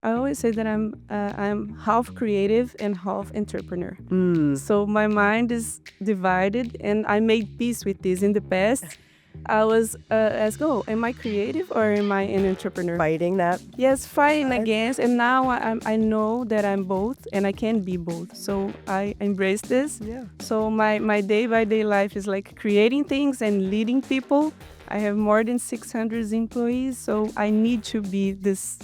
I always say that I'm half creative and half entrepreneur. Mm, So my mind is divided, and I made peace with this. In the past, I was asked, "Oh, am I creative or am I an entrepreneur?" fighting that. Yes, fighting against, and now I know that I'm both, and I can be both. So I embrace this. Yeah. So my day by day life is like creating things and leading people. I have more than 600 employees, so I need to be this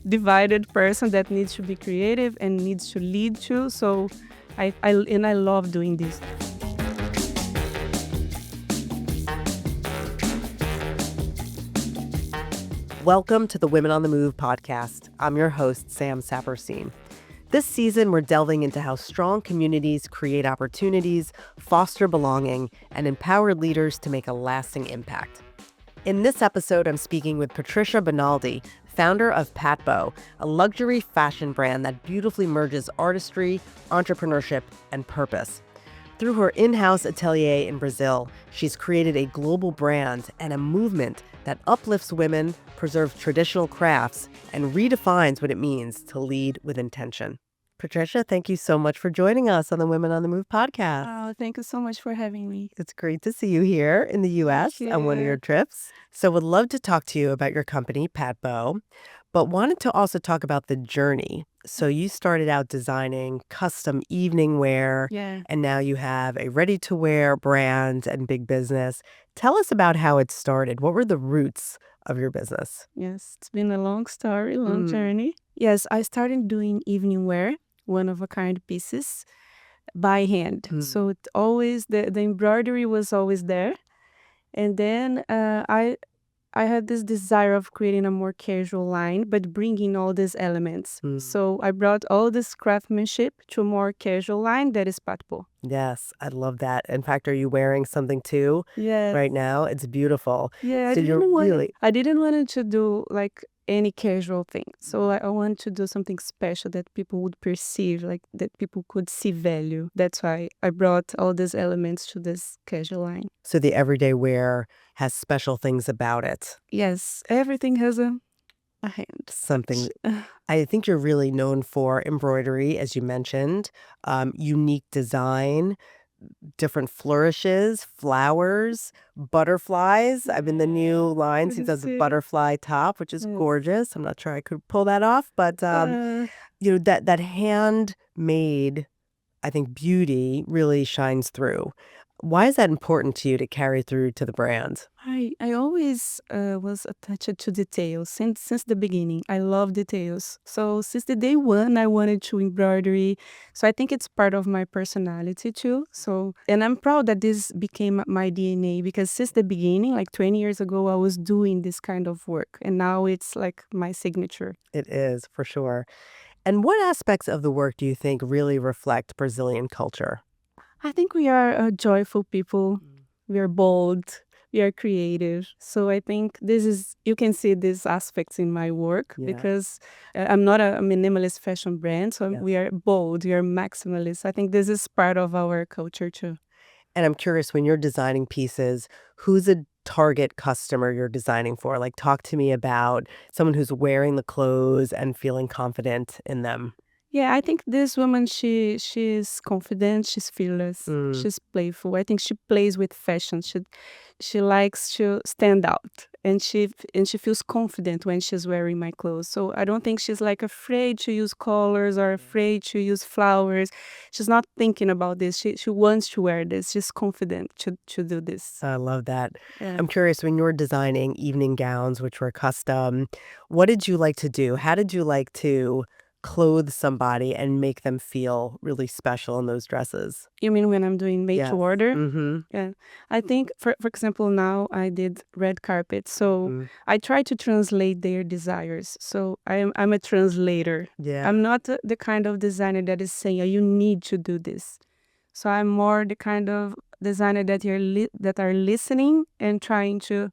divided person that needs to be creative and needs to lead too. So I love doing this. Welcome to the Women on the Move podcast. I'm your host, Sam Saperstein. This season, we're delving into how strong communities create opportunities, foster belonging, and empower leaders to make a lasting impact. In this episode, I'm speaking with Patricia Bonaldi, founder of PatBO, a luxury fashion brand that beautifully merges artistry, entrepreneurship, and purpose. Through her in-house atelier in Brazil, she's created a global brand and a movement that uplifts women, preserves traditional crafts, and redefines what it means to lead with intention. Patricia, thank you so much for joining us on the Women on the Move podcast. Oh, thank you so much for having me. It's great to see you here in the U.S. Thank on one of you. your trips. So would love to talk to you about your company, PatBO, but wanted to also talk about the journey. So you started out designing custom evening wear, Yeah. and now you have a ready-to-wear brand and big business. Tell us about how it started. What were the roots of your business? Yes, it's been a long story, long Mm, journey. Yes, I started doing evening wear, one of a kind pieces by hand. mm. So it always the embroidery was always there. And then I had this desire of creating a more casual line, but bringing all these elements. Mm. So I brought all this craftsmanship to a more casual line that is PatBO. Yes, I love that. In fact, are you wearing something too Yes. right now? It's beautiful. Yeah, So you're really, I didn't want it to do like any casual thing. So I want to do something special that people would perceive, like that people could see value. That's why I brought all these elements to this casual line. so the everyday wear has special things about it. Yes, everything has a hand. Something I think you're really known for embroidery, as you mentioned, unique design, different flourishes, flowers, butterflies. I mean, the new lines, he does a See? butterfly top, which is Yes. gorgeous. I'm not sure I could pull that off, but Uh, that handmade, I think, beauty really shines through. Why is that important to you to carry through to the brand? I always was attached to details since the beginning. I love details. So since the day one, I wanted to embroidery. So I think it's part of my personality too. So and I'm proud that this became my DNA because since the beginning, like 20 years ago, I was doing this kind of work, and now it's like my signature. It is, for sure. And what aspects of the work do you think really reflect Brazilian culture? I think we are joyful people. We are bold. We are creative. So I think this is, you can see these aspects in my work Yeah. because I'm not a minimalist fashion brand. So Yes. we are bold. We are maximalist. I think this is part of our culture too. And I'm curious, when you're designing pieces, who's a target customer you're designing for? Like, talk to me about someone who's wearing the clothes and feeling confident in them. Yeah, I think this woman, she's confident, she's fearless, Mm, she's playful. I think she plays with fashion. She likes to stand out, and she feels confident when she's wearing my clothes. So I don't think she's like afraid to use colors or afraid to use flowers. She's not thinking about this. She wants to wear this. She's confident to do this. I love that. Yeah. I'm curious, when you're designing evening gowns, which were custom, what did you like to do? How did you like to clothe somebody and make them feel really special in those dresses? You mean when I'm doing made to Yes. order? Mm-hmm. Yeah. I think for example now I did red carpet. So Mm. I try to translate their desires. So I'm a translator. Yeah. I'm not the kind of designer that is saying, "Oh, you need to do this." So I'm more the kind of designer that that are listening and trying to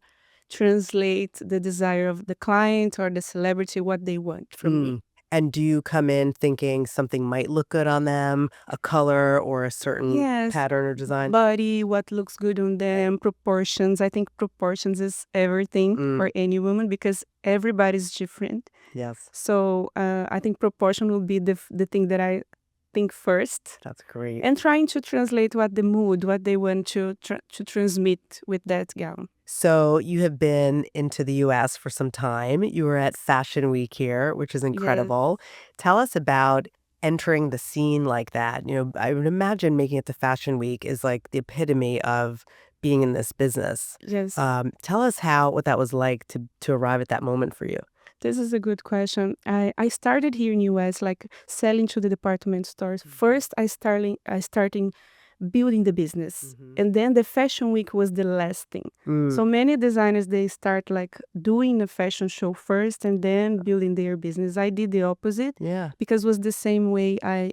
translate the desire of the client or the celebrity what they want from me. And do you come in thinking something might look good on them, a color or a certain Yes, pattern or design? body, what looks good on them, proportions. I think proportions is everything Mm, for any woman because everybody's different. yes, So I think proportion will be the thing that I think first, that's great. and trying to translate what the mood, what they want to transmit with that gown. So you have been into the US for some time. You were at Fashion Week here, which is Yes, incredible. Tell us about entering the scene like that. I would imagine making it to Fashion Week is like the epitome of being in this business. yes. Tell us what that was like to arrive at that moment for you. This is a good question. I started here in US like selling to the department stores. First, I starting building the business. Mhm. And then the fashion week was the last thing. Mm, So many designers they start like doing a fashion show first and then building their business. I did the opposite yeah. because it was the same way I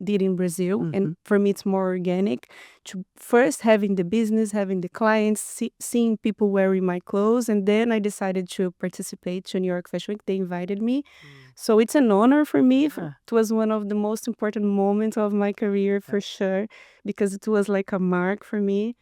did in Brazil. And Mhm. for me it's more organic to first having the business, having the clients, seeing people wearing my clothes, and then I decided to participate to New York Fashion Week. They invited me. Mm. So it's an honor for me. Yeah. It was one of the most important moments of my career for sure because it was like a mark for me.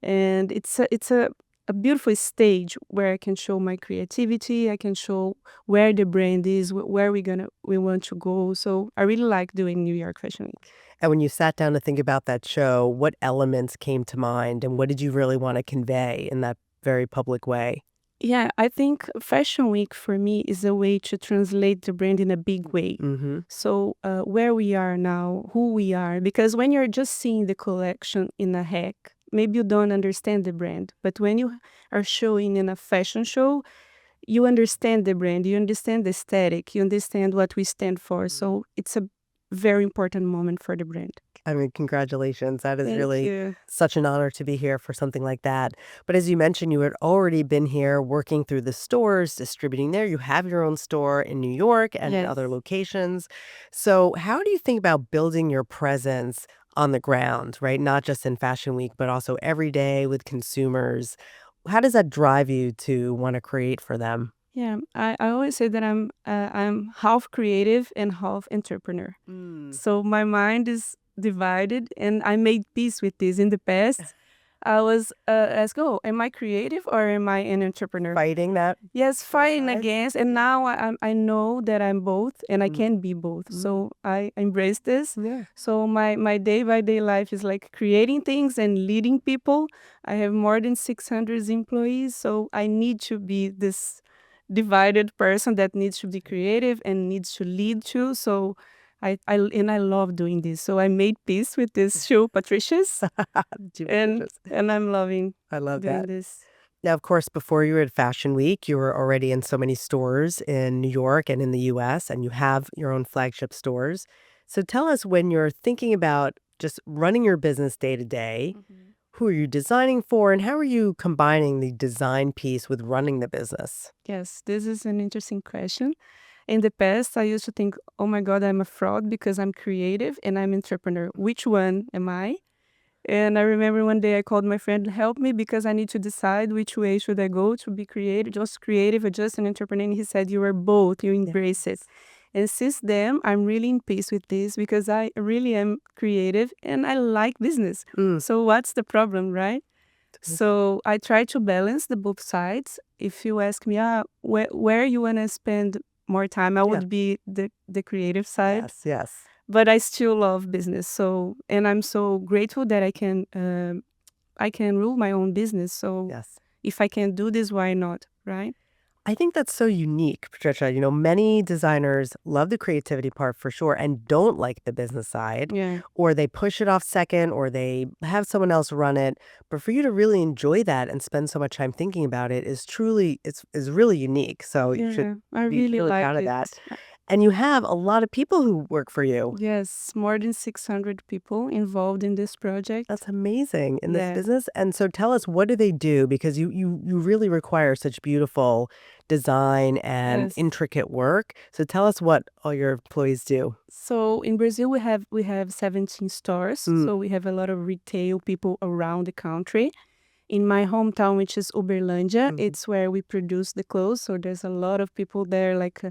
And it's a beautiful stage where I can show my creativity. I can show where the brand is, where we want to go. So I really like doing New York Fashion Week. And when you sat down to think about that show, what elements came to mind and what did you really want to convey in that very public way? Yeah, I think Fashion Week for me is a way to translate the brand in a big way. Mm-hmm. So, where we are now, who we are, because when you're just seeing the collection in a hack, maybe you don't understand the brand. But when you are showing in a fashion show, you understand the brand, you understand the aesthetic, you understand what we stand for. So, it's a very important moment for the brand. I mean, congratulations. That is Thank really you. such an honor to be here for something like that. But as you mentioned, you had already been here working through the stores, distributing there. You have your own store in New York and in Yes. other locations. So, how do you think about building your presence on the ground, right? Not just in Fashion Week, but also every day with consumers. How does that drive you to want to create for them? Yeah, I always say that I'm half creative and half entrepreneur. Mm. So my mind is divided, and I made peace with this. In the past, I was asked, "Oh, am I creative or am I an entrepreneur?" Fighting that Yes, both fighting sides? against, and now I know that I'm both, and I Mm. can be both. Mm. So I embrace this. Yeah. So my day by day life is like creating things and leading people. I have more than 600 employees, so I need to be this divided person that needs to be creative and needs to lead too. So I love doing this. So I made peace with this show, Patricia's, and Delicious. and I'm loving I love doing that. this. Now, of course, before you were at Fashion Week, you were already in so many stores in New York and in the US, and you have your own flagship stores. So tell us when you're thinking about just running your business day to day, Mhm. who are you designing for, and how are you combining the design piece with running the business? Yes, this is an interesting question. In the past, I used to think, oh my God, I'm a fraud because I'm creative and I'm entrepreneur. Which one am I? And I remember one day I called my friend, help me because I need to decide which way should I go to be creative or just an entrepreneur. And he said, you are both, you Yeah. embrace it. And since then, I'm really in peace with this because I really am creative and I like business. Mm. So what's the problem, right? So I try to balance the both sides. If you ask me, where you want to spend more time, I Yeah. would be the creative side, Yes, yes, but I still love business. So, and I'm so grateful that I can rule my own business. So yes. if I can do this, why not? Right? I think that's so unique, Patricia. Many designers love the creativity part for sure and don't like the business side, Yeah. or they push it off second, or they have someone else run it. But for you to really enjoy that and spend so much time thinking about it is really unique. So you should Yeah. I be really really like proud of it. that. And you have a lot of people who work for you. Yes. More than 600 people involved in this project. That's amazing in this Yeah. business. And so tell us, what do they do? Because you really require such beautiful design and Yes. intricate work. So tell us what all your employees do. So in Brazil, we have 17 stores. Mm, So we have a lot of retail people around the country. in my hometown, which is Uberlândia. It's where we produce the clothes. So there's a lot of people there, like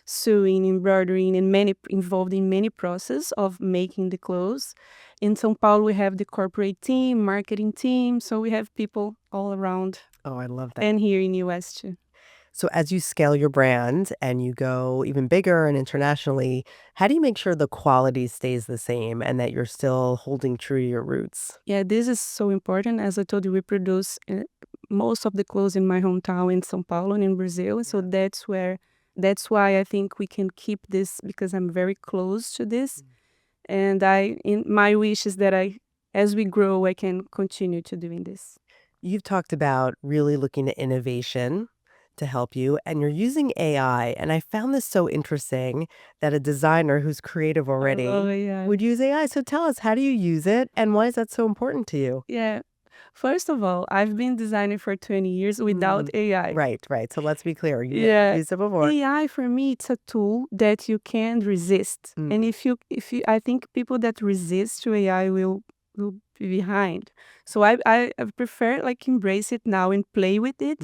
sewing, embroidering, and many involved in many process of making the clothes. In São Paulo, we have the corporate team, marketing team. So we have people all around. Oh, I love that. And here in US too. So as you scale your brand and you go even bigger and internationally, how do you make sure the quality stays the same and that you're still holding true to your roots? Yeah, this is so important. As I told you, we produce most of the clothes in my hometown in São Paulo and in Brazil. So that's why I think we can keep this, because I'm very close to this. And in my wish is that as we grow, I can continue to doing this. You've talked about really looking at innovation to help you, and you're using AI. And I found this so interesting that a designer who's creative already Oh, yeah. would use AI. So tell us, how do you use it and why is that so important to you? Yeah. First of all, I've been designing for 20 years without AI. Right. So let's be clear. You Yeah. used it before. AI for me, it's a tool that you can't resist. And if you, I think people that resist to AI will be behind. So I prefer like embrace it now and play with it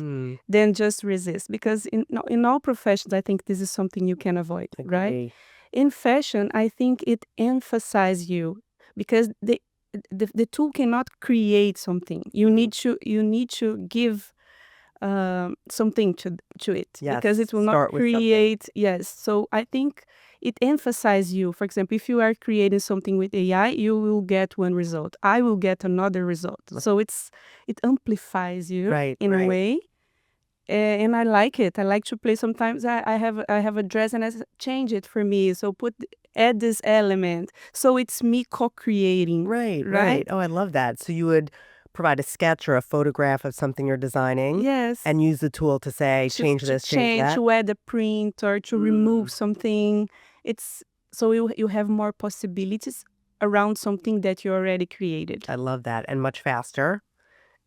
than just resist. Because in all professions, I think this is something you can avoid, right? Agree. In fashion, I think it emphasizes you because the tool cannot create something. You need to give something to it, Yes, because it will not start with something. create. Yes, so I think it emphasizes you. For example, if you are creating something with AI, you will get one result. I will get another result. So it amplifies you in a way. And I like it. I like to play. Sometimes I have a dress and I change it for me. So add this element. So it's me co-creating. Right. Oh, I love that. So you would provide a sketch or a photograph of something you're designing. Yes. And use the tool to say, change to this, change that. to add a print or to remove something. It's so you have more possibilities around something that you already created. I love that. And much faster.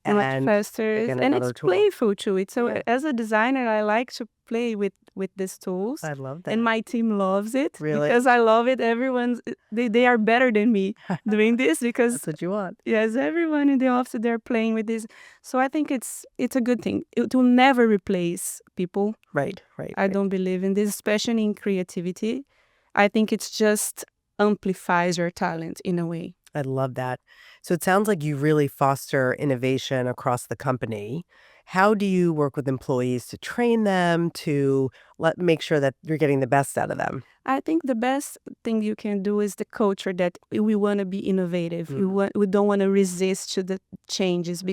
And much faster, again, and another it's tool. playful too. So Yeah. as a designer, I like to play with these tools. I love that. And my team loves it. Really? Because I love it. They are better than me doing this, because That's what you want. yes, everyone in the office, they're playing with this. So I think it's a good thing. It will never replace people. Right. I don't believe in this, especially in creativity. I think it's just amplifies your talent in a way. I love that. So it sounds like you really foster innovation across the company. How do you work with employees to train them, to make sure that you're getting the best out of them? I think the best thing you can do is the culture that we want to be innovative. We don't want to resist to the changes,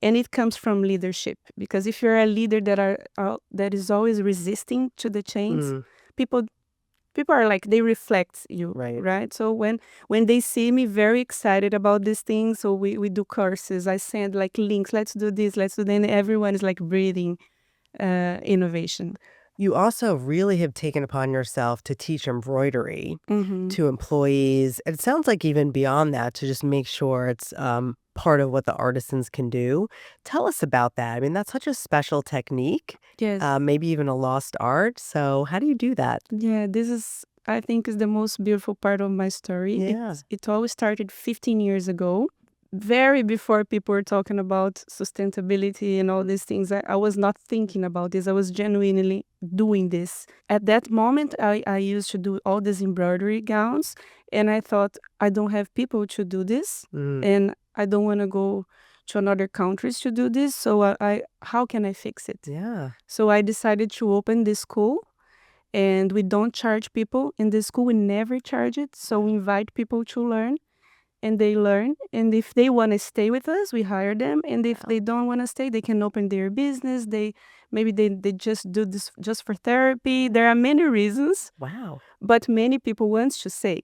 and it comes from leadership. Because if you're a leader that is always resisting to the change, people are like, they reflect you, right? So when they see me very excited about these things, so we do courses. I send like links. Let's do this. Let's do that. And everyone is like breathing innovation. You also really have taken upon yourself to teach embroidery to employees. It sounds like even beyond that, to just make sure it's part of what the artisans can do. Tell us about that. I mean, that's such a special technique. Yes. Maybe even a lost art. So how do you do that? Yeah, this is, I think, is the most beautiful part of my story. Yeah. It always started 15 years ago, very before people were talking about sustainability and all these things. I was not thinking about this. I was genuinely doing this. At that moment, I used to do all these embroidery gowns, and I thought, I don't have people to do this, and I don't want to go to another countries to do this. So how can I fix it? Yeah. So I decided to open this school. And we don't charge people in the school. We never charge it. So we invite people to learn, and they learn. And if they want to stay with us, we hire them. And if they don't want to stay, they can open their business. Maybe they just do this just for therapy. There are many reasons. Wow. But many people want to stay.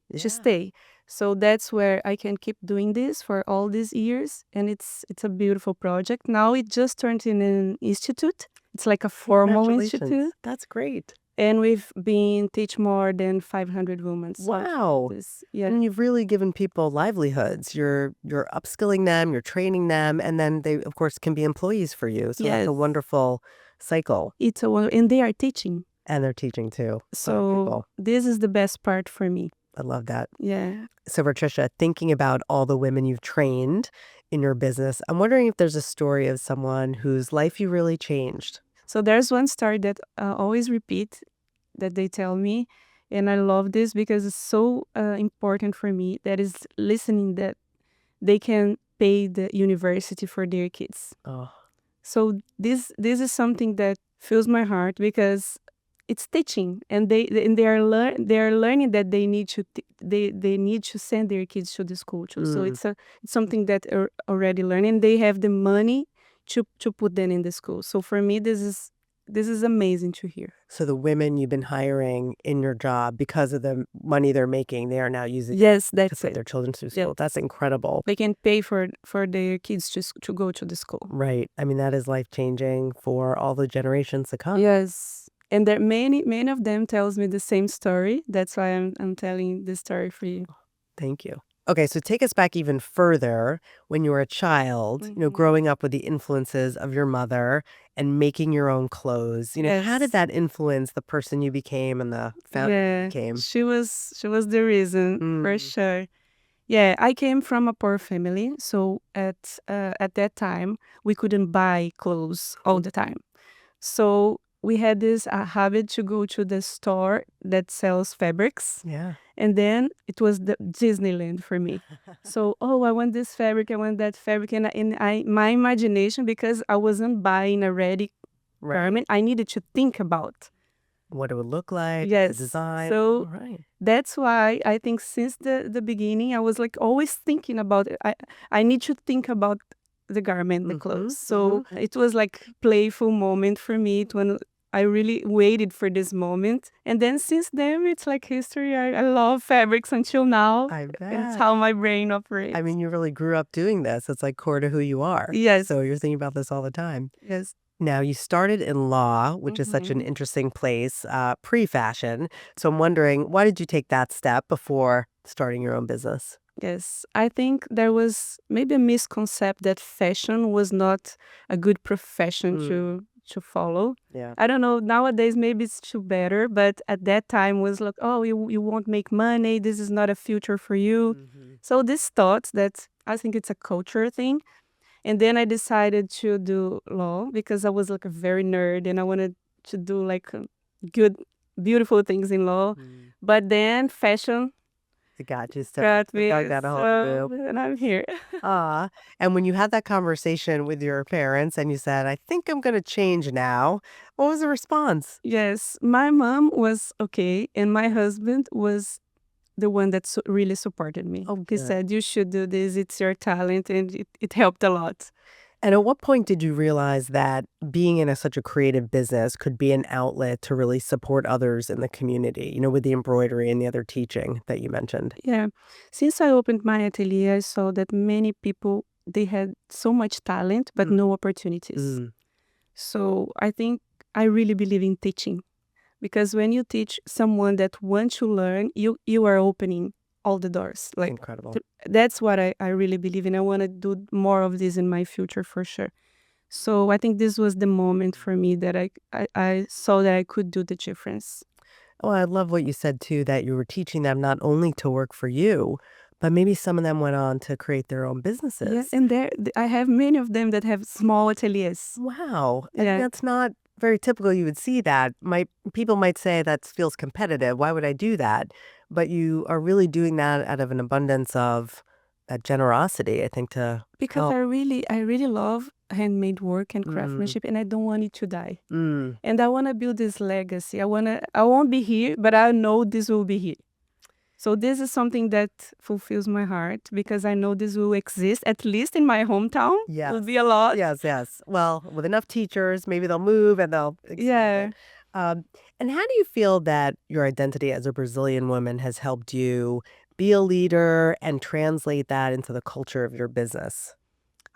So that's where I can keep doing this for all these years. And it's a beautiful project. Now it just turned in an institute. It's like a formal institute. That's great. And we've been teach more than 500 women. So Wow. And you've really given people livelihoods. You're upskilling them, you're training them, and then they, of course, can be employees for you. So it's a wonderful cycle. And they are teaching. And they're teaching too. So this is the best part for me. I love that. Yeah. So Patricia, thinking about all the women you've trained in your business. I'm wondering if there's a story of someone whose life you really changed. So there's one story that always repeat that they tell me, and I love this because it's so important for me. That is listening that they can pay the university for their kids. Oh, So this is something that fills my heart because it's teaching, and they are learning that they need to they need to send their kids to the school too. So it's something that are already learning. They have the money to put them in the school. So for me, this is amazing to hear. so the women you've been hiring in your job, because of the money they're making, they are now using Yes, to that's put it. their children through Yeah. school. That's incredible. They can pay for their kids to go to the school. Right. I mean, that is life-changing for all the generations to come. Yes. And there many of them tells me the same story. That's why I'm telling this story for you. Thank you. Okay, so take us back even further when you were a child, growing up with the influences of your mother and making your own clothes. How did Yes. that influence the person you became and the founder you became? She was the reason for sure. Yeah, I came from a poor family, so at that time we couldn't buy clothes all the time. So we had this habit to go to the store that sells fabrics. Yeah. And then it was the Disneyland for me. So, oh, I want this fabric, I want that fabric. My imagination, because I wasn't buying a ready Right. garment, I needed to think about. What it would look like, the Yes. design. So Right. that's why I think since the beginning, I was like always thinking about it. I need to think about the garment, the clothes. So it was like playful moment for me when I really waited for this moment. And then since then, it's like history. I love fabrics until now. I It's bet. how my brain operates. I mean, you really grew up doing this. It's like core to who you are. Yes. So you're thinking about this all the time. Yes. Now, you started in law, which is such an interesting place, pre-fashion. So I'm wondering, why did you take that step before starting your own business? Yes, I think there was maybe a misconception that fashion was not a good profession to follow. Yeah. I don't know, nowadays maybe it's too better, but at that time was like, oh, you won't make money, this is not a future for you. So this thought that I think it's a culture thing. And then I decided to do law because I was like a very nerd and I wanted to do like good, beautiful things in law. But then fashion It got you got started. me, Got that a whole group. and I'm here. Ah, and when you had that conversation with your parents and you said, I think I'm going to change now, what was the response? Yes, my mom was okay, and my husband was the one that really supported me. Oh, He good. said, you should do this, it's your talent, and it helped a lot. And at what point did you realize that being in such a creative business could be an outlet to really support others in the community, with the embroidery and the other teaching that you mentioned? Yeah, since I opened my atelier, I saw that many people, they had so much talent, but no opportunities. So I think I really believe in teaching. Because when you teach someone that wants to learn, you are opening all the doors. Like Incredible. that's what I really believe in. I want to do more of this in my future for sure. So I think this was the moment for me that I saw that I could do the difference. Oh, I love what you said too, that you were teaching them not only to work for you, but maybe some of them went on to create their own Yeah, businesses. and I have many of them that have small ateliers. Wow. And Yeah. that's not very typical. You would see that. People might say that feels competitive. Why would I do that? But you are really doing that out of an abundance of that generosity, I think, to Because help. I really love handmade work and craftsmanship, and I don't want it to die. Mm. And I want to build this legacy. I won't be here, but I know this will be here. So this is something that fulfills my heart because I know this will exist, at least in my hometown. Yes. Will be a lot. Yes. Well, with enough teachers, maybe they'll move and they'll expand Yeah. it. And how do you feel that your identity as a Brazilian woman has helped you be a leader and translate that into the culture of your business?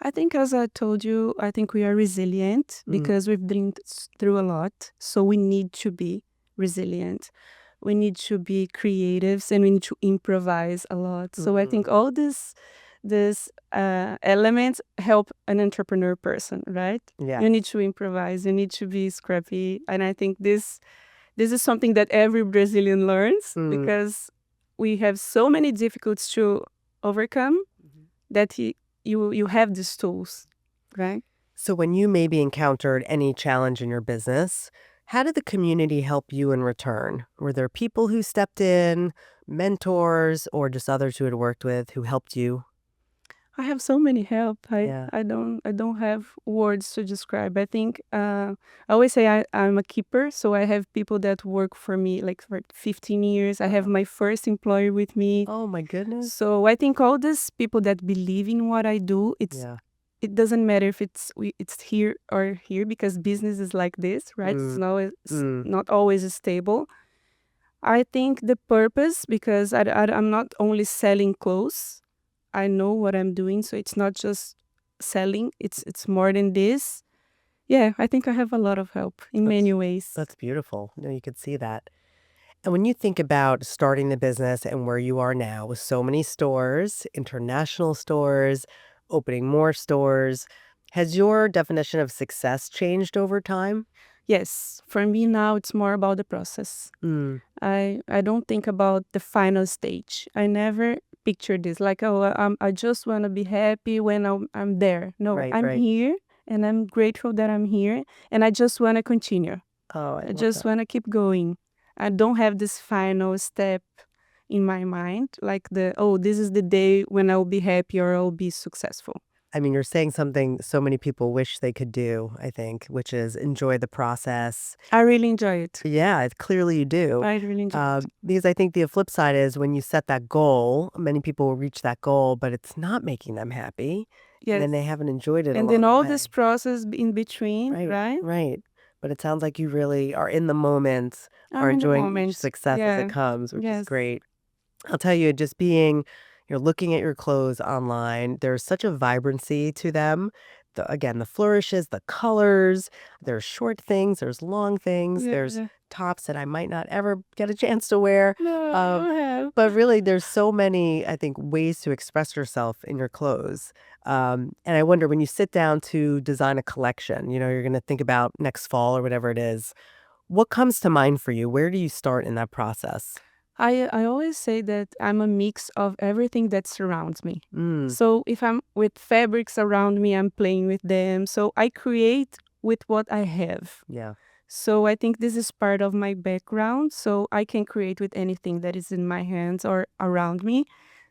I think, as I told you, I think we are resilient because we've been through a lot. So we need to be resilient. We need to be creatives and we need to improvise a lot. So I think all these elements help an entrepreneur person, right? Yeah. You need to improvise. You need to be scrappy. And I think this is something that every Brazilian learns because we have so many difficulties to overcome that you have these tools, right? So when you maybe encountered any challenge in your business, how did the community help you in return? Were there people who stepped in, mentors, or just others who had worked with who helped you? I have so many help. Yeah. I don't have words to describe. I think I always say I'm a keeper, so I have people that work for me like for 15 years. I have my first employer with me. Oh my goodness. So I think all these people that believe in what I do, Yeah. it doesn't matter if it's here or here, because business is like this, right? It's not always stable. I think the purpose, because I'm not only selling clothes. I know what I'm doing, so it's not just selling. It's more than this. Yeah, I think I have a lot of help in many ways. That's beautiful. No, you could see that. And when you think about starting the business and where you are now with so many stores, international stores, opening more stores, has your definition of success changed over time? Yes, for me now it's more about the process. Mm, I don't think about the final stage. I never picture this like, oh, I just want to be happy when I'm there. No, right, I'm right. here and I'm grateful that I'm here, and I just want to continue. Oh, I I love just that. want to keep going. I don't have this final step in my mind, like this is the day when I'll be happy or I'll be successful. I mean, you're saying something so many people wish they could do, I think, which is enjoy the process. I really enjoy it. Yeah, clearly you do. I really enjoy it. Because I think the flip side is when you set that goal, many people will reach that goal, but it's not making them happy. And Yes. then they haven't enjoyed it And then along the all way. this process in between, Right, right? right. But it sounds like you really are in the moment, are I'm in the enjoying each moment. success as it Yeah. comes, which is Yes. great. I'll tell you, just being, you're looking at your clothes online, there's such a vibrancy to them. Again, the flourishes, the colors, there's short things, there's long things, there's Yeah. tops that I might not ever get a chance to wear. No, Um, you have. but really, there's so many, I think, ways to express yourself in your clothes. And I wonder when you sit down to design a collection, you're going to think about next fall or whatever it is. What comes to mind for you? Where do you start in that process? I always say that I'm a mix of everything that surrounds me. Mm, So if I'm with fabrics around me, I'm playing with them. So I create with what I have. yeah. So I think this is part of my background. So I can create with anything that is in my hands or around me.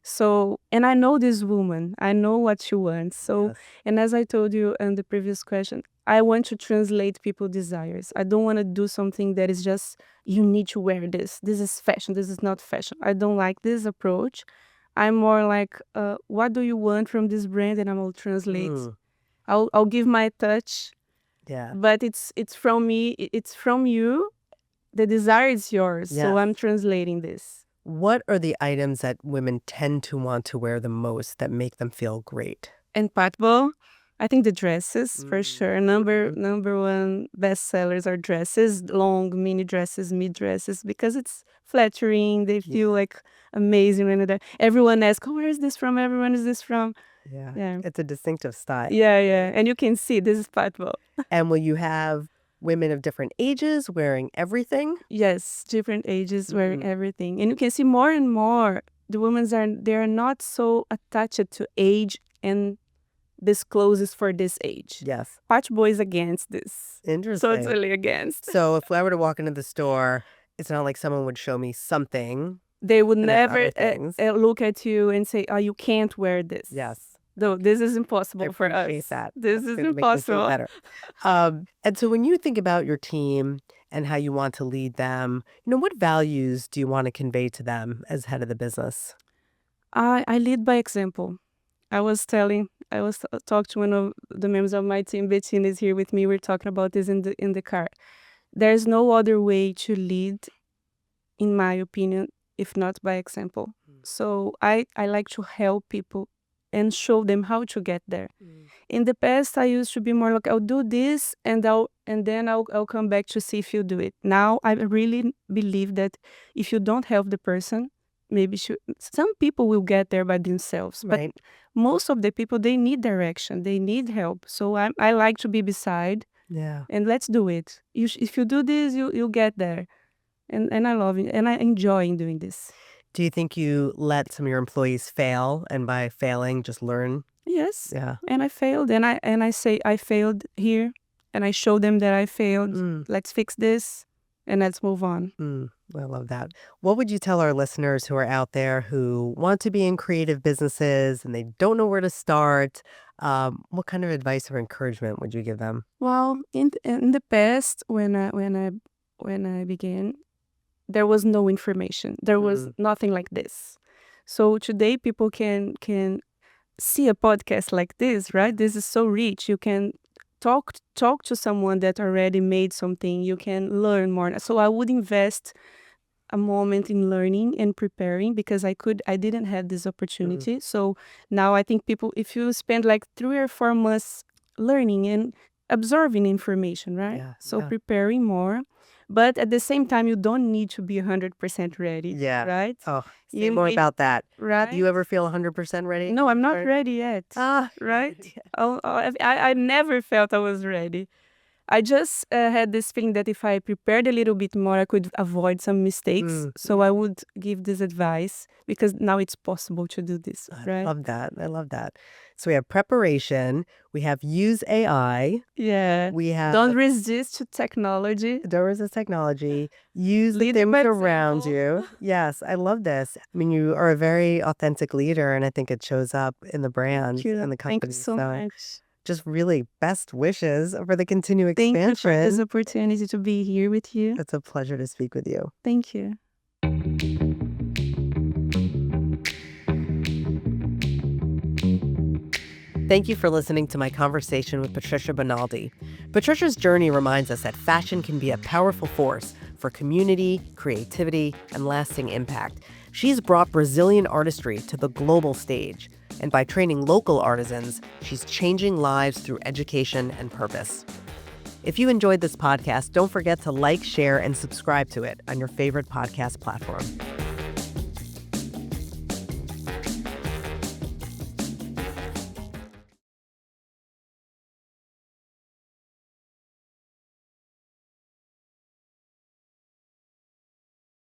So, and I know this woman, I know what she wants. So, Yes. and as I told you in the previous question, I want to translate people's desires. I don't want to do something that is just, you need to wear this. This is fashion. This is not fashion. I don't like this approach. I'm more like, what do you want from this brand? And I will translate. Mm, I'll give my touch, yeah. but it's from me. It's from you. The desire is yours. So Yes. I'm translating this. What are the items that women tend to want to wear the most that make them feel great? And PatBO, I think the dresses for sure. Number Mhm. number one bestsellers are dresses, long mini dresses, mid dresses, because it's flattering. They feel Yeah. like amazing when they're everyone asks, "Oh, where is this from? Everyone is this from?" Yeah. Yeah, It's a distinctive style. yeah, and you can see this is PatBO. And will you have women of different ages wearing everything? Yes, different ages wearing Mm, everything, and you can see more and more the women are not so attached to age and this clothes is for this age. yes. PatBO is against this. Interesting. Totally against. So if I were to walk into the store, it's not like someone would show me something They would and then never other things. look at you and say, "Oh, you can't wear this." Yes. No, this is I impossible for appreciate us. that. This That's is gonna make me feel impossible. better. And so when you think about your team and how you want to lead them, what values do you want to convey to them as head of the business? I lead by example. I was talking to one of the members of my team. Bettina is here with me. We're talking about this in the car. There's no other way to lead, in my opinion, if not by example. So I like to help people and show them how to get there. In the past, I used to be more like, I'll do this and then I'll come back to see if you do it. Now I really believe that if you don't help the person, some people will get there by themselves, but Right. most of the people, they need direction, they need help. So I like to be beside Yeah. and let's do it. If you do this, you'll get there. And I love it and I enjoy doing this. Do you think you let some of your employees fail, and by failing, just learn? Yes, Yeah. and I failed, and I say I failed here, and I show them that I failed. Mm, Let's fix this, and let's move on. I love that. What would you tell our listeners who are out there who want to be in creative businesses and they don't know where to start? What kind of advice or encouragement would you give them? Well, in the past, when I began, there was no information. There was Mm, nothing like this. So today, people can see a podcast like this, right? This is so rich. You can talk to someone that already made something. You can learn more. So I would invest a moment in learning and preparing because I didn't have this mm, opportunity. So now I think people, if you spend like 3 or 4 months learning and absorbing information, right? yeah, So yeah. preparing more, but at the same time, you don't need to be 100% ready, Yeah. right? Oh, say You more need, about that. Do right? you ever feel 100% ready? No, I'm not Or- ready yet, Ah, right? yeah. I never felt I was ready. I just had this feeling that if I prepared a little bit more, I could avoid some mistakes. Mm, So I would give this advice because now it's possible to do this, I right? love that. I love that. So we have preparation, we have use AI, Yeah. we have Don't resist to technology. there was a technology, use the Lead things by around example. you. Yes, I love this. I mean, you are a very authentic leader, and I think it shows up in the Thank brands and you. the Thank you companies. so So much. just really best wishes for the continued Thank you for this expansion. opportunity to be here with you. It's a pleasure to speak with you. Thank you. Thank you for listening to my conversation with Patricia Bonaldi. Patricia's journey reminds us that fashion can be a powerful force for community, creativity, and lasting impact. She's brought Brazilian artistry to the global stage, and by training local artisans, she's changing lives through education and purpose. If you enjoyed this podcast, don't forget to like, share, and subscribe to it on your favorite podcast platform.